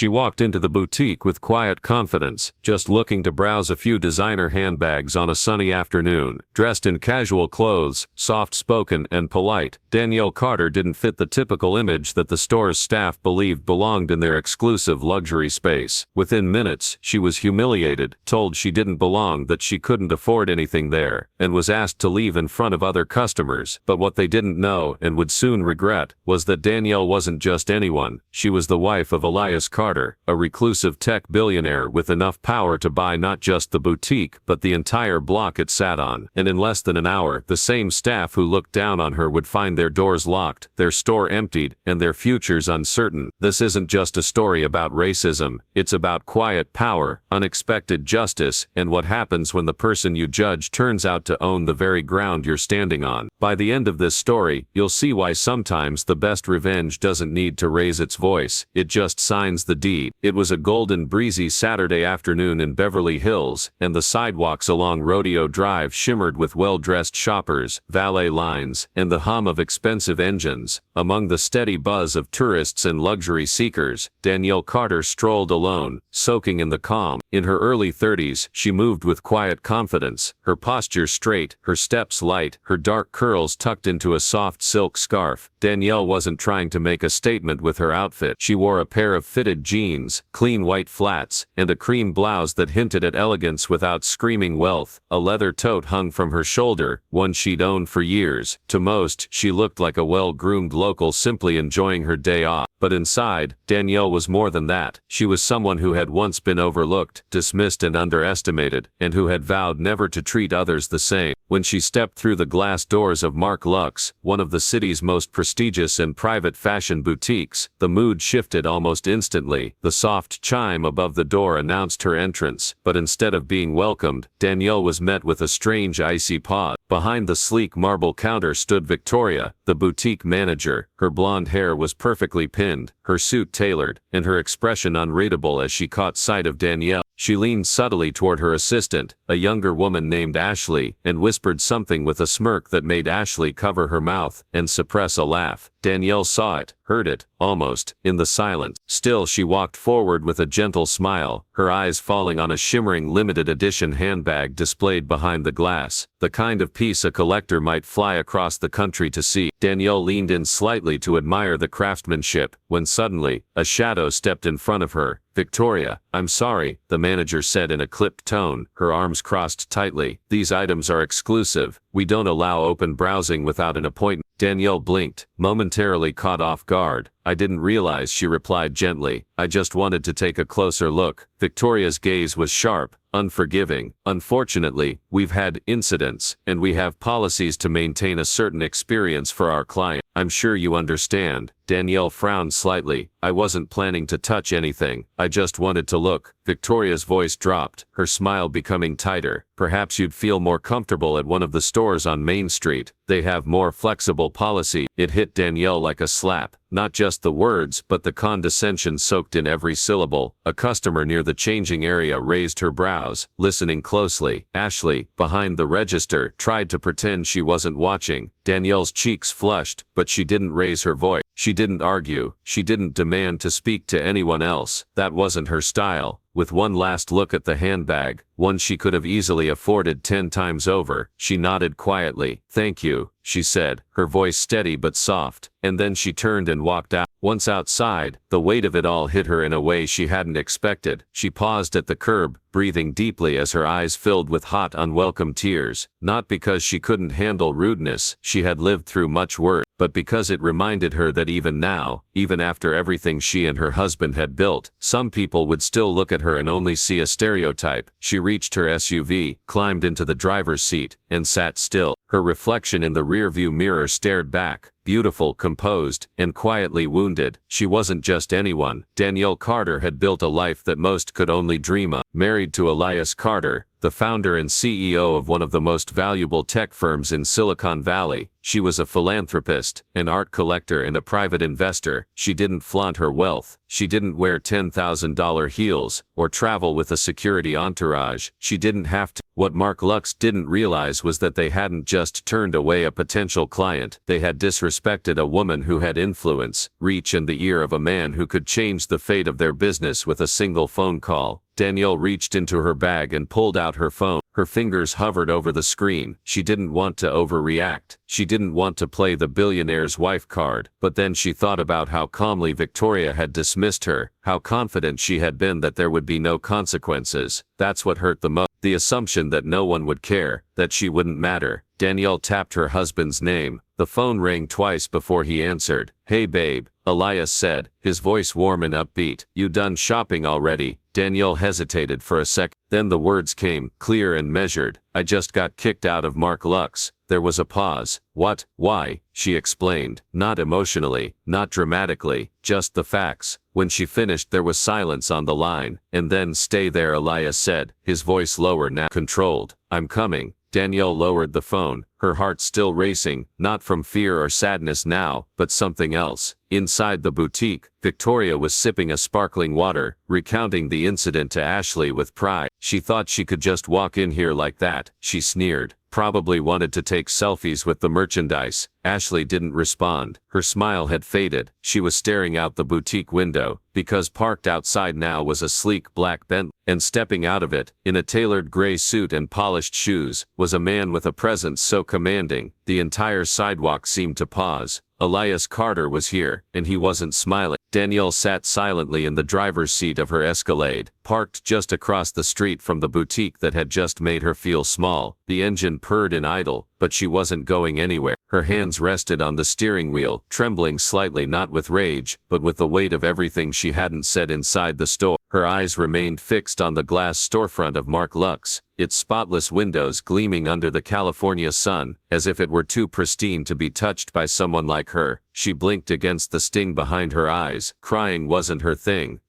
She walked into the boutique with quiet confidence, just looking to browse a few designer handbags on a sunny afternoon. Dressed in casual clothes, soft-spoken and polite, Danielle Carter didn't fit the typical image that the store's staff believed belonged in their exclusive luxury space. Within minutes, she was humiliated, told she didn't belong, that she couldn't afford anything there, and was asked to leave in front of other customers. But what they didn't know, and would soon regret, was that Danielle wasn't just anyone. She was the wife of Elias Carter, a reclusive tech billionaire with enough power to buy not just the boutique but the entire block it sat on. And in less than an hour, the same staff who looked down on her would find their doors locked, their store emptied, and their futures uncertain. This isn't just a story about racism, it's about quiet power, unexpected justice, and what happens when the person you judge turns out to own the very ground you're standing on. By the end of this story, you'll see why sometimes the best revenge doesn't need to raise its voice, it just signs the deed. It was a golden breezy Saturday afternoon in Beverly Hills, and the sidewalks along Rodeo Drive shimmered with well-dressed shoppers, valet lines, and the hum of expensive engines. Among the steady buzz of tourists and luxury seekers, Danielle Carter strolled alone, soaking in the calm. In her early 30s, she moved with quiet confidence, her posture straight, her steps light, her dark curls tucked into a soft silk scarf. Danielle wasn't trying to make a statement with her outfit. She wore a pair of fitted jeans, clean white flats, and a cream blouse that hinted at elegance without screaming wealth. A leather tote hung from her shoulder, one she'd owned for years. To most, she looked like a well-groomed local simply enjoying her day off. But inside, Danielle was more than that. She was someone who had once been overlooked, dismissed and underestimated, and who had vowed never to treat others the same. When she stepped through the glass doors of Marc Luxe, one of the city's most prestigious and private fashion boutiques, the mood shifted almost instantly. The soft chime above the door announced her entrance, but instead of being welcomed, Danielle was met with a strange icy pause. Behind the sleek marble counter stood Victoria, the boutique manager. Her blonde hair was perfectly pinned, her suit tailored, and her expression unreadable as she caught sight of Danielle. She leaned subtly toward her assistant, a younger woman named Ashley, and whispered something with a smirk that made Ashley cover her mouth and suppress a laugh. Danielle saw it, heard it, almost, in the silence. Still, she walked forward with a gentle smile, her eyes falling on a shimmering limited edition handbag displayed behind the glass, the kind of piece a collector might fly across the country to see. Danielle leaned in slightly to admire the craftsmanship, when suddenly, a shadow stepped in front of her. "Victoria, I'm sorry," the manager said in a clipped tone, her arms crossed tightly. "These items are exclusive. We don't allow open browsing without an appointment." Danielle blinked, momentarily caught off guard. "I didn't realize," she replied gently. "I just wanted to take a closer look." Victoria's gaze was sharp, unforgiving. "Unfortunately, we've had incidents, and we have policies to maintain a certain experience for our client. I'm sure you understand." Danielle frowned slightly. "I wasn't planning to touch anything. I just wanted to look." Victoria's voice dropped, her smile becoming tighter. "Perhaps you'd feel more comfortable at one of the stores on Main Street. They have more flexible policy." It hit Danielle like a slap. Not just the words, but the condescension soaked in every syllable. A customer near the changing area raised her brows, listening closely. Ashley, behind the register, tried to pretend she wasn't watching. Danielle's cheeks flushed, but she didn't raise her voice. She didn't argue. She didn't demand to speak to anyone else. That wasn't her style. With one last look at the handbag, one she could have easily afforded 10 times over, she nodded quietly. "Thank you," she said, her voice steady but soft, and then she turned and walked out. Once outside, the weight of it all hit her in a way she hadn't expected. She paused at the curb, breathing deeply as her eyes filled with hot, unwelcome tears. Not because she couldn't handle rudeness, she had lived through much worse, but because it reminded her that even now, even after everything she and her husband had built, some people would still look at her and only see a stereotype. She reached her SUV, climbed into the driver's seat, and sat still. Her reflection in the rearview mirror stared back, beautiful, composed, and quietly wounded. She wasn't just anyone. Danielle Carter had built a life that most could only dream of. Married to Elias Carter, the founder and CEO of one of the most valuable tech firms in Silicon Valley, She was a philanthropist, an art collector and a private investor. She didn't flaunt her wealth. She didn't wear $10,000 heels, or travel with a security entourage. She didn't have to. What Mark Lux didn't realize was that they hadn't just turned away a potential client. They had disrespected a woman who had influence, reach and the ear of a man who could change the fate of their business with a single phone call. Danielle reached into her bag and pulled out her phone. Her fingers hovered over the screen. She didn't want to overreact. She didn't want to play the billionaire's wife card. But then she thought about how calmly Victoria had dismissed her, how confident she had been that there would be no consequences. That's what hurt the most. The assumption that no one would care, that she wouldn't matter. Danielle tapped her husband's name. The phone rang twice before he answered. "Hey babe," Elias said, his voice warm and upbeat. "You done shopping already?" Danielle hesitated for a sec. Then the words came, clear and measured. "I just got kicked out of Mark Lux." There was a pause. "What? Why?" she explained. Not emotionally, not dramatically, just the facts. When she finished there was silence on the line. "And then stay there," Elias said, his voice lower now, controlled. "I'm coming." Danielle lowered the phone, her heart still racing, not from fear or sadness now, but something else. Inside the boutique, Victoria was sipping a sparkling water, recounting the incident to Ashley with pride. "She thought she could just walk in here like that," she sneered. "Probably wanted to take selfies with the merchandise." Ashley didn't respond. Her smile had faded. She was staring out the boutique window, because parked outside now was a sleek black Bentley, and stepping out of it, in a tailored gray suit and polished shoes, was a man with a presence so commanding, the entire sidewalk seemed to pause. Elias Carter was here, and he wasn't smiling. Danielle sat silently in the driver's seat of her Escalade, parked just across the street from the boutique that had just made her feel small. The engine purred and idle, but she wasn't going anywhere. Her hands rested on the steering wheel, trembling slightly, not with rage, but with the weight of everything she hadn't said inside the store. Her eyes remained fixed on the glass storefront of Mark Lux, its spotless windows gleaming under the California sun, as if it were too pristine to be touched by someone like her. She blinked against the sting behind her eyes. Crying wasn't her thing.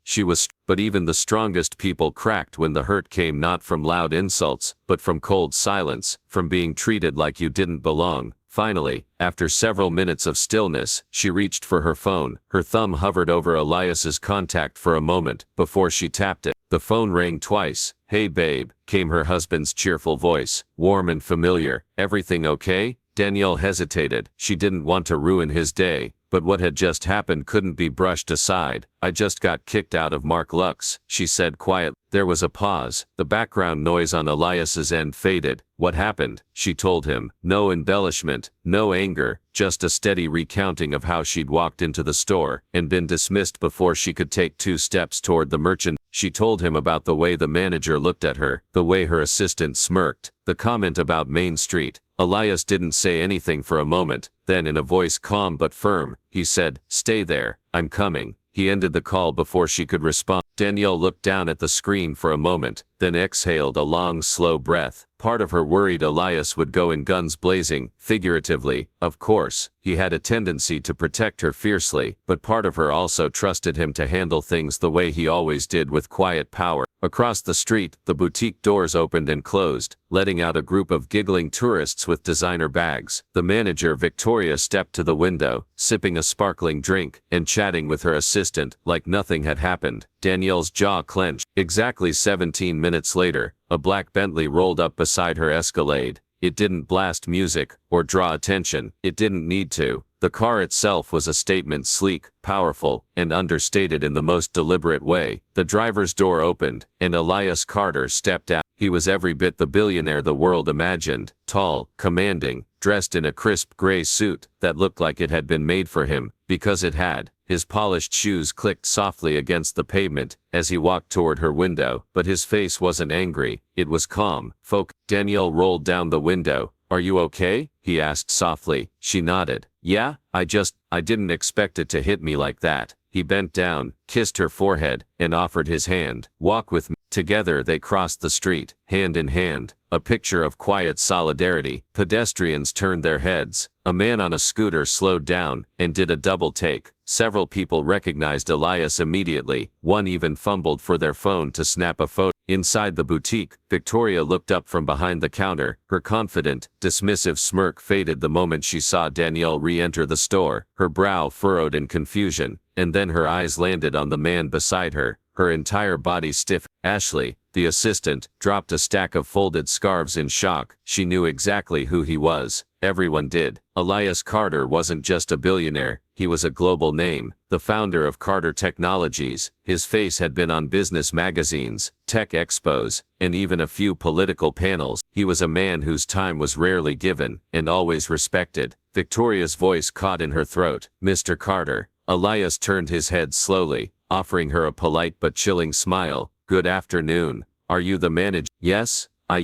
But even the strongest people cracked when the hurt came not from loud insults, but from cold silence, from being treated like you didn't belong. Finally, after several minutes of stillness, she reached for her phone. Her thumb hovered over Elias's contact for a moment, before she tapped it. The phone rang twice. "Hey babe," came her husband's cheerful voice, warm and familiar. "Everything okay?" Danielle hesitated. She didn't want to ruin his day, but what had just happened couldn't be brushed aside. "I just got kicked out of Mark Lux," she said quietly. There was a pause. The background noise on Elias's end faded. "What happened?" she told him. No embellishment, no anger, just a steady recounting of how she'd walked into the store and been dismissed before she could take 2 steps toward the merchant. She told him about the way the manager looked at her, the way her assistant smirked, the comment about Main Street. Elias didn't say anything for a moment. Then, in a voice calm but firm, he said, "Stay there, I'm coming." He ended the call before she could respond. Danielle looked down at the screen for a moment, then exhaled a long, slow breath. Part of her worried Elias would go in guns blazing, figuratively, of course. He had a tendency to protect her fiercely, but part of her also trusted him to handle things the way he always did, with quiet power. Across the street, the boutique doors opened and closed, letting out a group of giggling tourists with designer bags. The manager, Victoria, stepped to the window, sipping a sparkling drink, and chatting with her assistant, like nothing had happened. Danielle's jaw clenched. Exactly 17 minutes later, a black Bentley rolled up beside her Escalade. It didn't blast music, or draw attention. It didn't need to. The car itself was a statement, sleek, powerful, and understated in the most deliberate way. The driver's door opened, and Elias Carter stepped out. He was every bit the billionaire the world imagined, tall, commanding, dressed in a crisp gray suit that looked like it had been made for him, because it had. His polished shoes clicked softly against the pavement as he walked toward her window, but his face wasn't angry, it was calm. Danielle rolled down the window. "Are you okay?" he asked softly. She nodded. "Yeah, I didn't expect it to hit me like that." He bent down, kissed her forehead, and offered his hand. "Walk with me." Together they crossed the street, hand in hand, a picture of quiet solidarity. Pedestrians turned their heads. A man on a scooter slowed down and did a double take. Several people recognized Elias immediately. One even fumbled for their phone to snap a photo. Inside the boutique, Victoria looked up from behind the counter. Her confident, dismissive smirk faded the moment she saw Danielle re-enter the store. Her brow furrowed in confusion, and then her eyes landed on the man beside her. Her entire body stiff. Ashley, the assistant, dropped a stack of folded scarves in shock. She knew exactly who he was. Everyone did. Elias Carter wasn't just a billionaire, he was a global name, the founder of Carter Technologies. His face had been on business magazines, tech expos, and even a few political panels. He was a man whose time was rarely given, and always respected. Victoria's voice caught in her throat. "Mr. Carter." Elias turned his head slowly, offering her a polite but chilling smile. "Good afternoon. Are you the manager?" Yes, I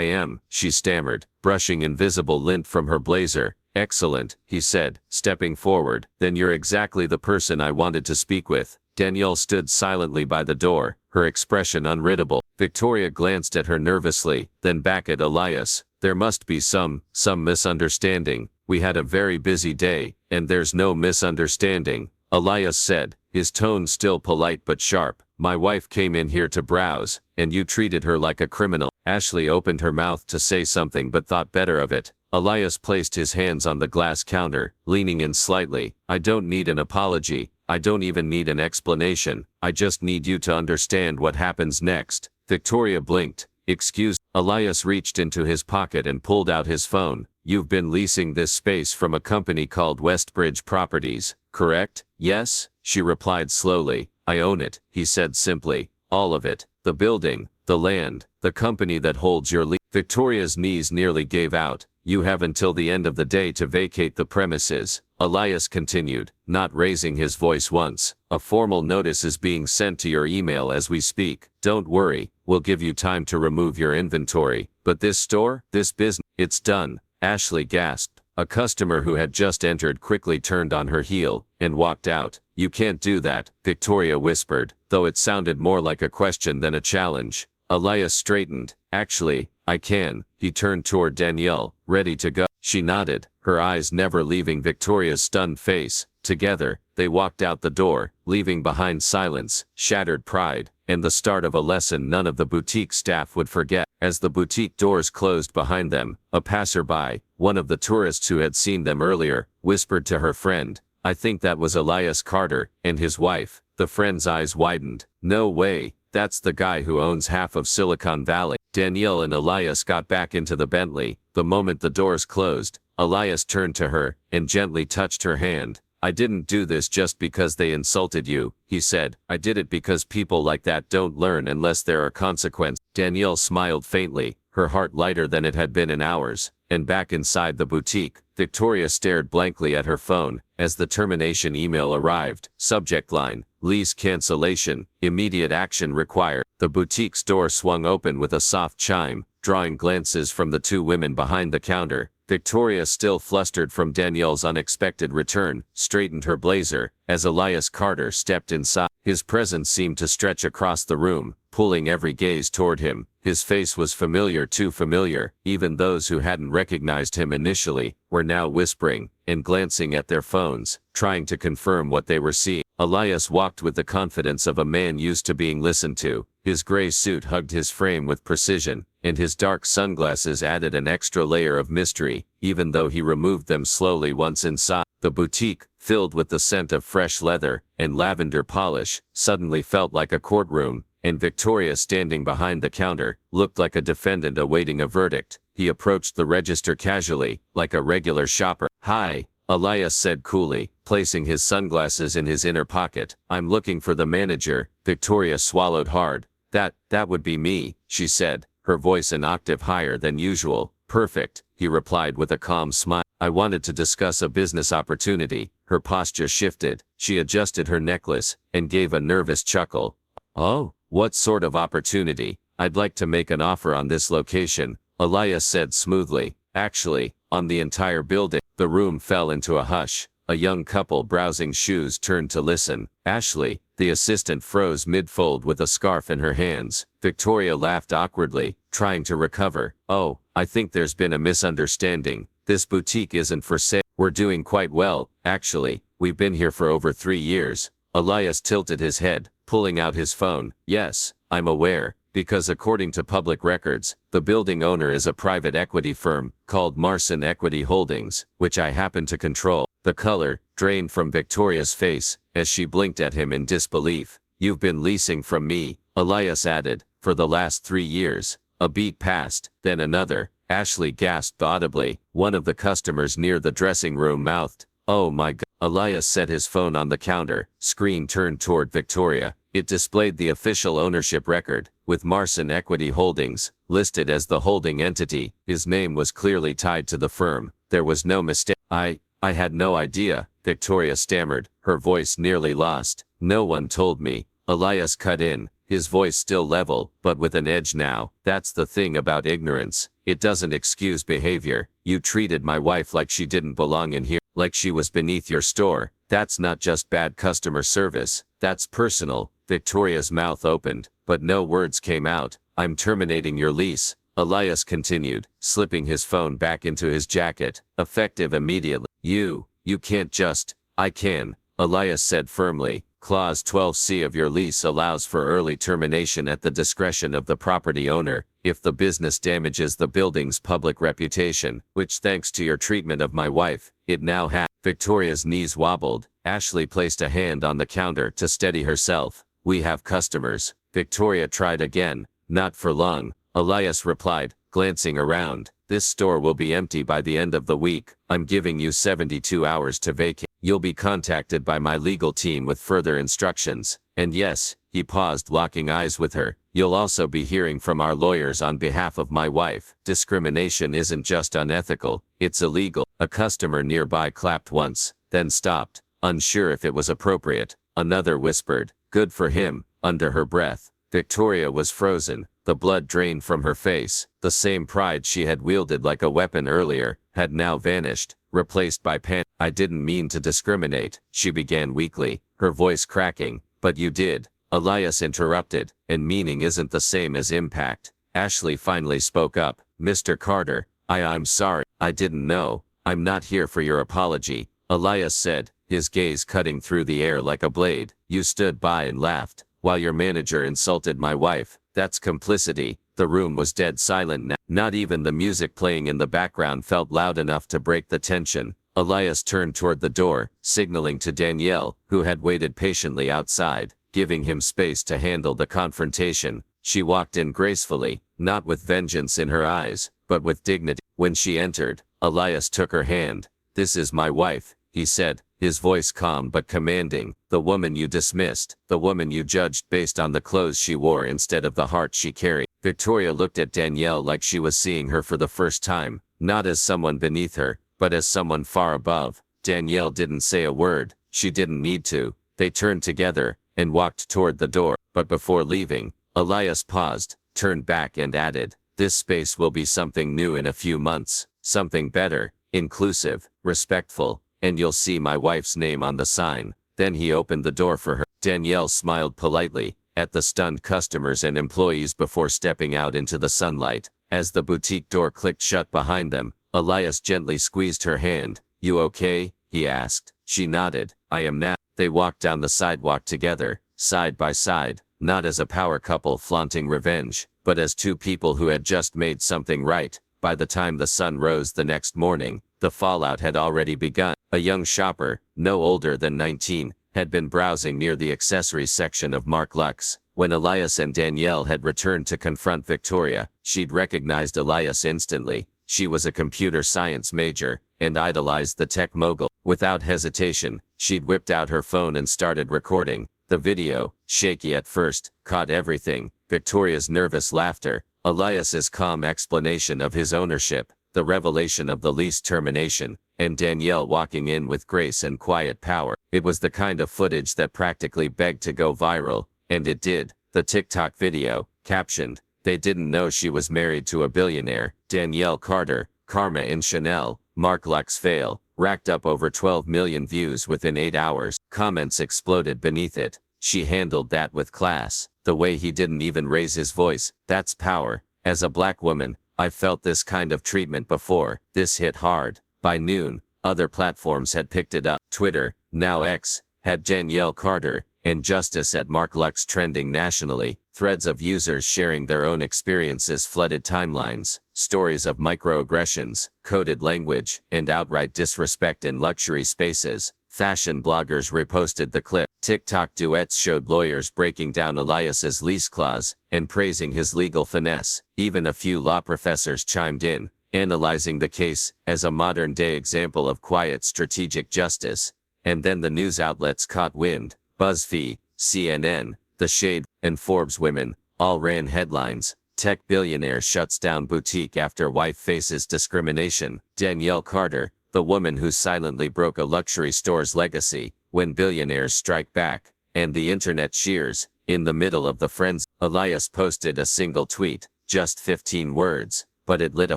am," she stammered, brushing invisible lint from her blazer. "Excellent," he said, stepping forward. "Then you're exactly the person I wanted to speak with." Danielle stood silently by the door, her expression unreadable. Victoria glanced at her nervously, then back at Elias. "There must be some misunderstanding. We had a very busy day, and there's no misunderstanding," Elias said, his tone still polite but sharp. "My wife came in here to browse, and you treated her like a criminal." Ashley opened her mouth to say something but thought better of it. Elias placed his hands on the glass counter, leaning in slightly. "I don't need an apology. I don't even need an explanation. I just need you to understand what happens next." Victoria blinked. "Excuse." Elias reached into his pocket and pulled out his phone. "You've been leasing this space from a company called Westbridge Properties, correct?" "Yes," she replied slowly. "I own it," he said simply. "All of it. The building, the land, the company that holds your lease." Victoria's knees nearly gave out. "You have until the end of the day to vacate the premises," Elias continued, not raising his voice once. "A formal notice is being sent to your email as we speak. Don't worry, we'll give you time to remove your inventory. But this store, this business, it's done." Ashley gasped. A customer who had just entered quickly turned on her heel and walked out. "You can't do that," Victoria whispered, though it sounded more like a question than a challenge. Elias straightened. "Actually, I can." He turned toward Danielle, ready to go. She nodded, her eyes never leaving Victoria's stunned face. Together, they walked out the door, leaving behind silence, shattered pride, and the start of a lesson none of the boutique staff would forget. As the boutique doors closed behind them, a passerby, one of the tourists who had seen them earlier, whispered to her friend, "I think that was Elias Carter and his wife." The friend's eyes widened. "No way, that's the guy who owns half of Silicon Valley." Danielle and Elias got back into the Bentley. The moment the doors closed, Elias turned to her and gently touched her hand. "I didn't do this just because they insulted you," he said. "I did it because people like that don't learn unless there are consequences." Danielle smiled faintly, her heart lighter than it had been in hours. And back inside the boutique, Victoria stared blankly at her phone as the termination email arrived. Subject line: lease cancellation, immediate action required. The boutique's door swung open with a soft chime, drawing glances from the two women behind the counter. Victoria, still flustered from Danielle's unexpected return, straightened her blazer as Elias Carter stepped inside. His presence seemed to stretch across the room, pulling every gaze toward him. His face was familiar, too familiar. Even those who hadn't recognized him initially were now whispering and glancing at their phones, trying to confirm what they were seeing. Elias walked with the confidence of a man used to being listened to. His gray suit hugged his frame with precision, and his dark sunglasses added an extra layer of mystery, even though he removed them slowly once inside. The boutique, filled with the scent of fresh leather and lavender polish, suddenly felt like a courtroom, and Victoria, standing behind the counter, looked like a defendant awaiting a verdict. He approached the register casually, like a regular shopper. "Hi," Elias said coolly, placing his sunglasses in his inner pocket. "I'm looking for the manager." Victoria swallowed hard. That would be me," she said, her voice an octave higher than usual. "Perfect," he replied with a calm smile. "I wanted to discuss a business opportunity." Her posture shifted. She adjusted her necklace and gave a nervous chuckle. "Oh, what sort of opportunity?" "I'd like to make an offer on this location," Elias said smoothly. "Actually, on the entire building." The room fell into a hush. A young couple browsing shoes turned to listen. Ashley, the assistant, froze mid-fold with a scarf in her hands. Victoria laughed awkwardly, trying to recover. "Oh, I think there's been a misunderstanding. This boutique isn't for sale. We're doing quite well, actually. We've been here for over 3 years." Elias tilted his head, pulling out his phone. "Yes, I'm aware, because according to public records, the building owner is a private equity firm called Marson Equity Holdings, which I happen to control." The color drained from Victoria's face as she blinked at him in disbelief. "You've been leasing from me," Elias added, "for the last 3 years." A beat passed, then another. Ashley gasped audibly. One of the customers near the dressing room mouthed, "Oh my God." Elias set his phone on the counter, screen turned toward Victoria. It displayed the official ownership record, with Marson Equity Holdings listed as the holding entity. His name was clearly tied to the firm. There was no mistake. I had no idea," Victoria stammered, her voice nearly lost. "No one told me." Elias cut in, his voice still level, but with an edge now. "That's the thing about ignorance. It doesn't excuse behavior. You treated my wife like she didn't belong in here, like she was beneath your store. That's not just bad customer service, that's personal." Victoria's mouth opened, but no words came out. "I'm terminating your lease," Elias continued, slipping his phone back into his jacket. "Effective immediately." You can't just." "I can," Elias said firmly. "Clause 12C of your lease allows for early termination at the discretion of the property owner, if the business damages the building's public reputation, which thanks to your treatment of my wife, it now has." Victoria's knees wobbled. Ashley placed a hand on the counter to steady herself. "We have customers." Victoria tried again. "Not for long," Elias replied, glancing around. "This store will be empty by the end of the week. I'm giving you 72 hours to vacate. You'll be contacted by my legal team with further instructions. And yes," he paused, locking eyes with her, "you'll also be hearing from our lawyers on behalf of my wife. Discrimination isn't just unethical, it's illegal." A customer nearby clapped once, then stopped, unsure if it was appropriate. Another whispered, "Good for him," under her breath. Victoria was frozen, the blood drained from her face. The same pride she had wielded like a weapon earlier had now vanished, replaced by panic. "I didn't mean to discriminate," she began weakly, her voice cracking. "But you did," Elias interrupted, "and meaning isn't the same as impact." Ashley finally spoke up. "Mr. Carter, I'm sorry. I didn't know. I'm not here for your apology," Elias said, his gaze cutting through the air like a blade. "You stood by and laughed, while your manager insulted my wife. That's complicity." The room was dead silent now. Not even the music playing in the background felt loud enough to break the tension. Elias turned toward the door, signaling to Danielle, who had waited patiently outside, giving him space to handle the confrontation. She walked in gracefully, not with vengeance in her eyes, but with dignity. When she entered, Elias took her hand. "This is my wife," he said, his voice calm but commanding. "The woman you dismissed, the woman you judged based on the clothes she wore instead of the heart she carried." Victoria looked at Danielle like she was seeing her for the first time, not as someone beneath her, but as someone far above. Danielle didn't say a word. She didn't need to. They turned together and walked toward the door. But before leaving, Elias paused, turned back and added, "This space will be something new in a few months, something better, inclusive, respectful, and you'll see my wife's name on the sign." Then he opened the door for her. Danielle smiled politely at the stunned customers and employees before stepping out into the sunlight. As the boutique door clicked shut behind them, Elias gently squeezed her hand. "You okay?" he asked. She nodded. "I am now." They walked down the sidewalk together, side by side, not as a power couple flaunting revenge, but as two people who had just made something right. By the time the sun rose the next morning, the fallout had already begun. A young shopper, no older than 19, had been browsing near the accessories section of Mark Lux. When Elias and Danielle had returned to confront Victoria, she'd recognized Elias instantly. She was a computer science major, and idolized the tech mogul. Without hesitation, she'd whipped out her phone and started recording. The video, shaky at first, caught everything: Victoria's nervous laughter, Elias's calm explanation of his ownership, the revelation of the lease termination, and Danielle walking in with grace and quiet power. It was the kind of footage that practically begged to go viral, and it did. The TikTok video, captioned, "They didn't know she was married to a billionaire, Danielle Carter, Karma in Chanel, Mark Lux fail," racked up over 12 million views within 8 hours. Comments exploded beneath it. She handled that with class. The way he didn't even raise his voice, that's power. As a black woman, I've felt this kind of treatment before. This hit hard. By noon, other platforms had picked it up. Twitter, now X, had Danielle Carter and Justice at Mark Lux trending nationally. Threads of users sharing their own experiences flooded timelines. Stories of microaggressions, coded language, and outright disrespect in luxury spaces. Fashion bloggers reposted the clip. TikTok duets showed lawyers breaking down Elias's lease clause and praising his legal finesse. Even a few law professors chimed in, analyzing the case as a modern-day example of quiet strategic justice. And then the news outlets caught wind. BuzzFeed, CNN, The Shade, and Forbes Women all ran headlines. Tech billionaire shuts down boutique after wife faces discrimination. Danielle Carter, the woman who silently broke a luxury store's legacy. When billionaires strike back, and the internet cheers. In the middle of the frenzy, Elias posted a single tweet, just 15 words, but it lit a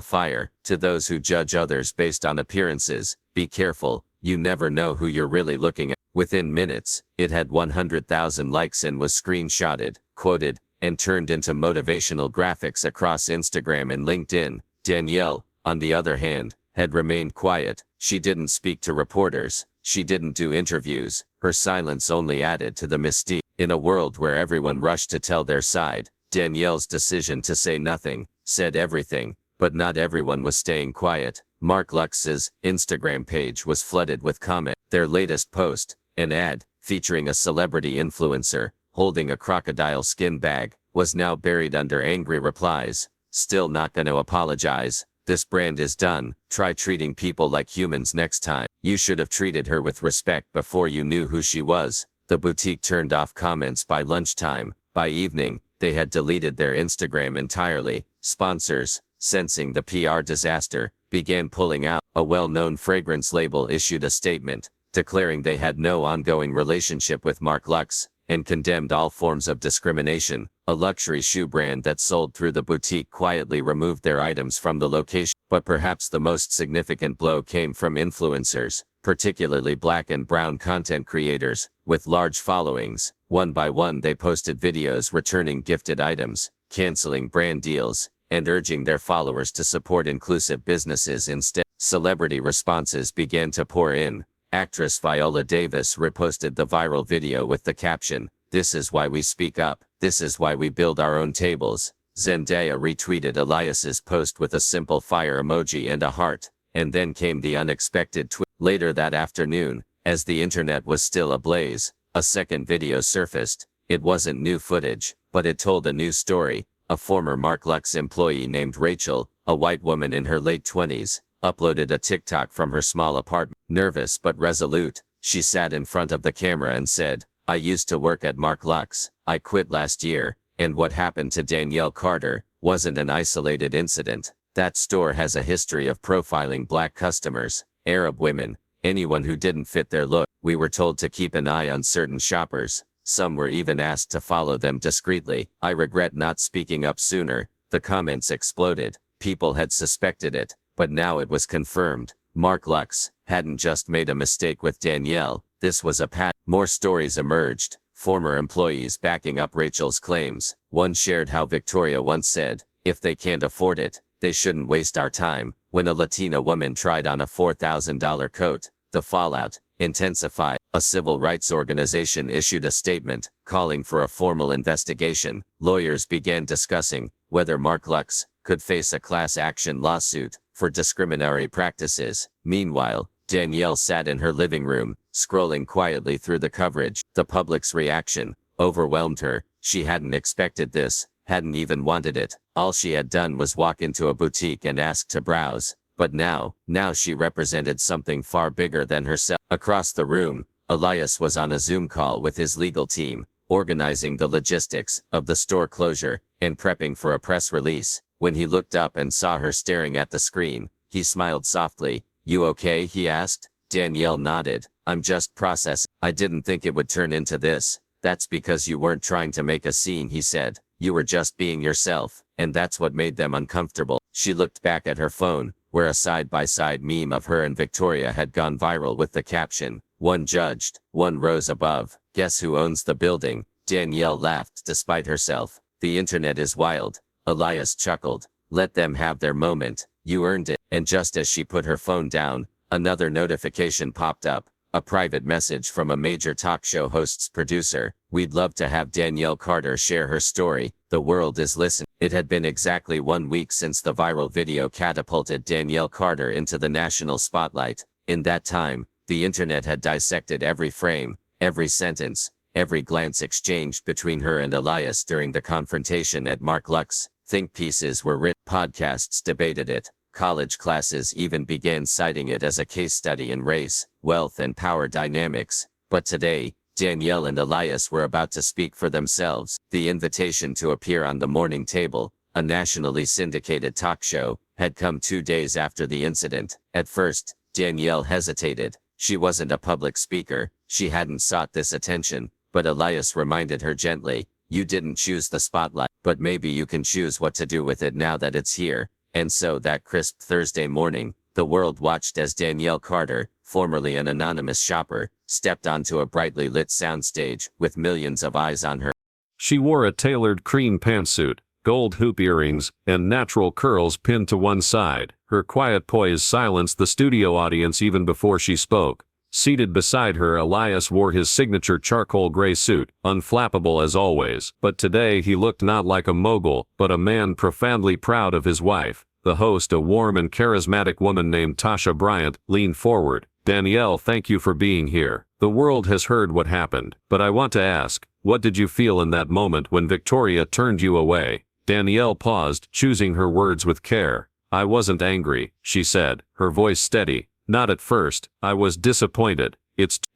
fire. To those who judge others based on appearances, be careful, you never know who you're really looking at. Within minutes, it had 100,000 likes and was screenshotted, quoted, and turned into motivational graphics across Instagram and LinkedIn. Danielle, on the other hand, had remained quiet. She didn't speak to reporters. She didn't do interviews. Her silence only added to the mystique. In a world where everyone rushed to tell their side, Danielle's decision to say nothing said everything, but not everyone was staying quiet. Mark Lux's Instagram page was flooded with comments. Their latest post, an ad featuring a celebrity influencer holding a crocodile skin bag, was now buried under angry replies. Still not gonna apologize. This brand is done. Try treating people like humans next time. You should have treated her with respect before you knew who she was. The boutique turned off comments by lunchtime. By evening, they had deleted their Instagram entirely. Sponsors, sensing the PR disaster, began pulling out. A well-known fragrance label issued a statement, declaring they had no ongoing relationship with Mark Lux, and condemned all forms of discrimination. A luxury shoe brand that sold through the boutique quietly removed their items from the location. But perhaps the most significant blow came from influencers, particularly black and brown content creators, with large followings. One by one they posted videos returning gifted items, canceling brand deals, and urging their followers to support inclusive businesses instead. Celebrity responses began to pour in. Actress Viola Davis reposted the viral video with the caption, "This is why we speak up. This is why we build our own tables." Zendaya retweeted Elias's post with a simple fire emoji and a heart, and then came the unexpected tweet. Later that afternoon, as the internet was still ablaze, a second video surfaced. It wasn't new footage, but it told a new story. A former Mark Lux employee named Rachel, a white woman in her late 20s, uploaded a TikTok from her small apartment. Nervous but resolute, she sat in front of the camera and said, "I used to work at Mark Lux. I quit last year, and what happened to Danielle Carter wasn't an isolated incident. That store has a history of profiling black customers, Arab women, anyone who didn't fit their look. We were told to keep an eye on certain shoppers. Some were even asked to follow them discreetly. I regret not speaking up sooner." The comments exploded. People had suspected it, but now it was confirmed. Mark Lux hadn't just made a mistake with Danielle. This was a pattern. More stories emerged, former employees backing up Rachel's claims. One shared how Victoria once said, "If they can't afford it, they shouldn't waste our time." When a Latina woman tried on a $4,000 coat, the fallout intensified. A civil rights organization issued a statement, calling for a formal investigation. Lawyers began discussing whether Mark Lux could face a class action lawsuit for discriminatory practices. Meanwhile, Danielle sat in her living room, scrolling quietly through the coverage. The public's reaction overwhelmed her. She hadn't expected this, hadn't even wanted it. All she had done was walk into a boutique and ask to browse. But now she represented something far bigger than herself. Across the room, Elias was on a Zoom call with his legal team, organizing the logistics of the store closure and prepping for a press release. When he looked up and saw her staring at the screen, he smiled softly. "You okay?" he asked. Danielle nodded. "I'm just processing. I didn't think it would turn into this." "That's because you weren't trying to make a scene," he said. "You were just being yourself, and that's what made them uncomfortable." She looked back at her phone, where a side-by-side meme of her and Victoria had gone viral with the caption, "One judged, one rose above. Guess who owns the building?" Danielle laughed despite herself. "The internet is wild." Elias chuckled. "Let them have their moment. You earned it." And just as she put her phone down, another notification popped up. A private message from a major talk show host's producer. "We'd love to have Danielle Carter share her story. The world is listening." It had been exactly 1 week since the viral video catapulted Danielle Carter into the national spotlight. In that time, the internet had dissected every frame, every sentence, every glance exchanged between her and Elias during the confrontation at Mark Luck's. Think pieces were written, podcasts debated it. College classes even began citing it as a case study in race, wealth and power dynamics. But today, Danielle and Elias were about to speak for themselves. The invitation to appear on The Morning Table, a nationally syndicated talk show, had come 2 days after the incident. At first, Danielle hesitated. She wasn't a public speaker, she hadn't sought this attention, but Elias reminded her gently, "You didn't choose the spotlight, but maybe you can choose what to do with it now that it's here." And so that crisp Thursday morning, the world watched as Danielle Carter, formerly an anonymous shopper, stepped onto a brightly lit soundstage with millions of eyes on her. She wore a tailored cream pantsuit, gold hoop earrings, and natural curls pinned to one side. Her quiet poise silenced the studio audience even before she spoke. Seated beside her, Elias wore his signature charcoal gray suit, unflappable as always. But today he looked not like a mogul, but a man profoundly proud of his wife. The host, a warm and charismatic woman named Tasha Bryant, leaned forward. "Danielle, thank you for being here. The world has heard what happened, but I want to ask, what did you feel in that moment when Victoria turned you away?" Danielle paused, choosing her words with care. "I wasn't angry," she said, her voice steady. "Not at first. I was disappointed.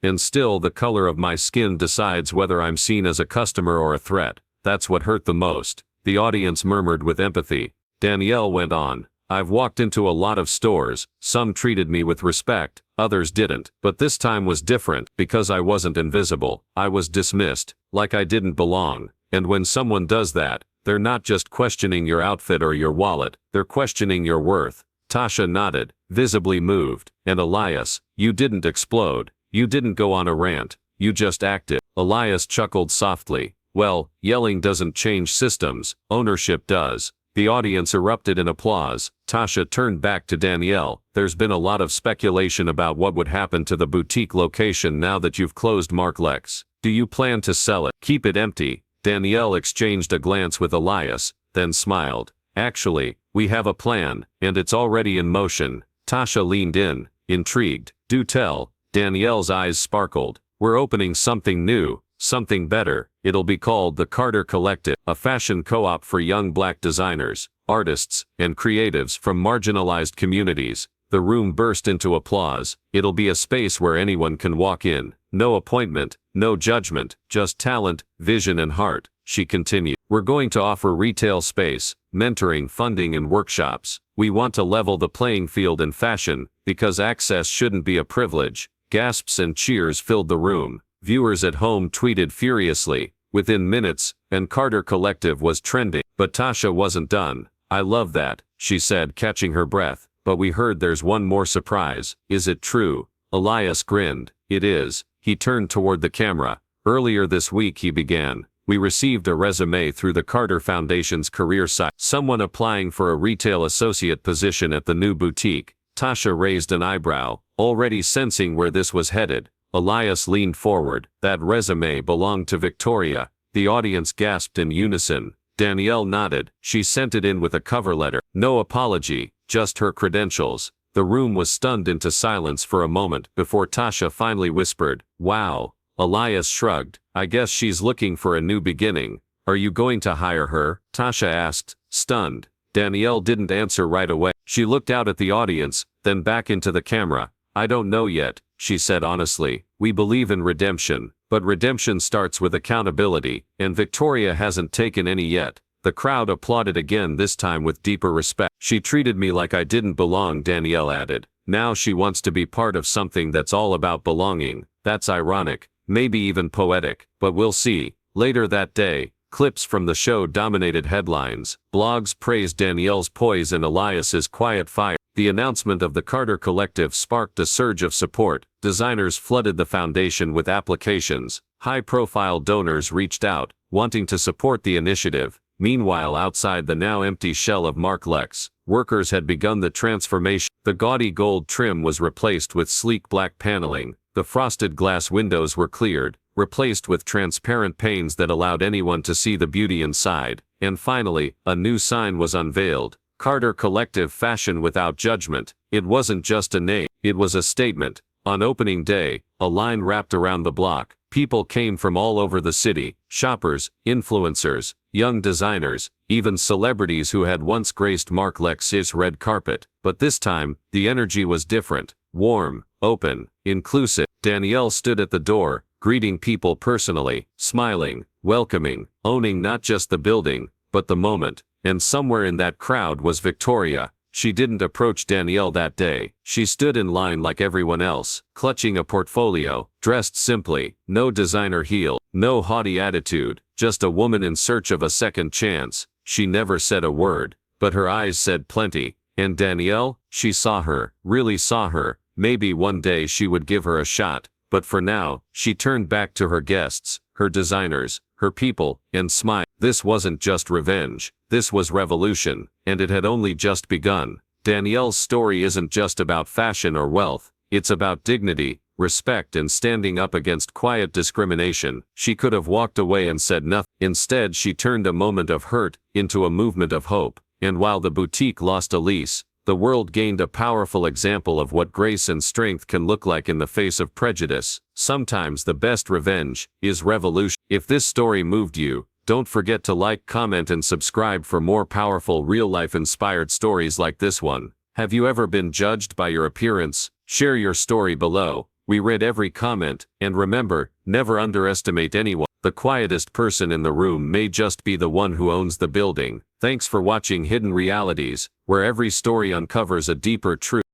And still the color of my skin decides whether I'm seen as a customer or a threat. That's what hurt the most." The audience murmured with empathy. Danielle went on. "I've walked into a lot of stores. Some treated me with respect, others didn't. But this time was different because I wasn't invisible. I was dismissed, like I didn't belong. And when someone does that, they're not just questioning your outfit or your wallet, they're questioning your worth." Tasha nodded, visibly moved. "And Elias, you didn't explode. You didn't go on a rant. You just acted." Elias chuckled softly. "Well, yelling doesn't change systems, ownership does." The audience erupted in applause. Tasha turned back to Danielle. "There's been a lot of speculation about what would happen to the boutique location now that you've closed Mark Lex. Do you plan to sell it? Keep it empty?" Danielle exchanged a glance with Elias, then smiled. "Actually, we have a plan, and it's already in motion." Tasha leaned in, intrigued. "Do tell." Danielle's eyes sparkled. "We're opening something new, something better. It'll be called the Carter Collective, a fashion co-op for young black designers, artists, and creatives from marginalized communities." The room burst into applause. "It'll be a space where anyone can walk in. No appointment, no judgment, just talent, vision and heart," she continued. "We're going to offer retail space, mentoring, funding and workshops. We want to level the playing field in fashion, because access shouldn't be a privilege." Gasps and cheers filled the room. Viewers at home tweeted furiously. Within minutes, and Carter Collective was trending. But Tasha wasn't done. "I love that," she said, catching her breath. "But we heard there's one more surprise. Is it true?" Elias grinned. "It is." He turned toward the camera. "Earlier this week," he began, "we received a resume through the Carter Foundation's career site. Someone applying for a retail associate position at the new boutique." Tasha raised an eyebrow, already sensing where this was headed. Elias leaned forward. "That resume belonged to Victoria." The audience gasped in unison. Danielle nodded. "She sent it in with a cover letter. No apology, just her credentials." The room was stunned into silence for a moment before Tasha finally whispered, "Wow." Elias shrugged. "I guess she's looking for a new beginning." "Are you going to hire her?" Tasha asked, stunned. Danielle didn't answer right away. She looked out at the audience, then back into the camera. "I don't know yet," she said honestly. "We believe in redemption, but redemption starts with accountability, and Victoria hasn't taken any yet." The crowd applauded again, this time with deeper respect. "She treated me like I didn't belong," Danielle added. "Now she wants to be part of something that's all about belonging." That's ironic, maybe even poetic, but we'll see. Later that day, clips from the show dominated headlines. Blogs praised Danielle's poise and Elias's quiet fire. The announcement of the Carter Collective sparked a surge of support. Designers flooded the foundation with applications. High-profile donors reached out, wanting to support the initiative. Meanwhile, outside the now empty shell of Mark Lex, workers had begun the transformation. The gaudy gold trim was replaced with sleek black paneling. The frosted glass windows were cleared, replaced with transparent panes that allowed anyone to see the beauty inside. And finally, a new sign was unveiled. Carter Collective Fashion Without Judgment. It wasn't just a name, it was a statement. On opening day, a line wrapped around the block. People came from all over the city, shoppers, influencers, young designers, even celebrities who had once graced Mark Lex's red carpet. But this time, the energy was different. Warm, open, inclusive. Danielle stood at the door, greeting people personally, smiling, welcoming, owning not just the building, but the moment. And somewhere in that crowd was Victoria. She didn't approach Danielle that day. She stood in line like everyone else, clutching a portfolio, dressed simply, no designer heel, no haughty attitude, just a woman in search of a second chance. She never said a word, but her eyes said plenty. And Danielle, she saw her, really saw her. Maybe one day she would give her a shot, but for now, she turned back to her guests, her designers, her people, and smiled. This wasn't just revenge, this was revolution, and it had only just begun. Danielle's story isn't just about fashion or wealth, it's about dignity, respect, and standing up against quiet discrimination. She could have walked away and said nothing. Instead, she turned a moment of hurt into a movement of hope, and while the boutique lost a lease, the world gained a powerful example of what grace and strength can look like in the face of prejudice. Sometimes the best revenge is revolution. If this story moved you, don't forget to like, comment, and subscribe for more powerful real-life inspired stories like this one. Have you ever been judged by your appearance? Share your story below. We read every comment, and remember, never underestimate anyone. The quietest person in the room may just be the one who owns the building. Thanks for watching Hidden Realities, where every story uncovers a deeper truth.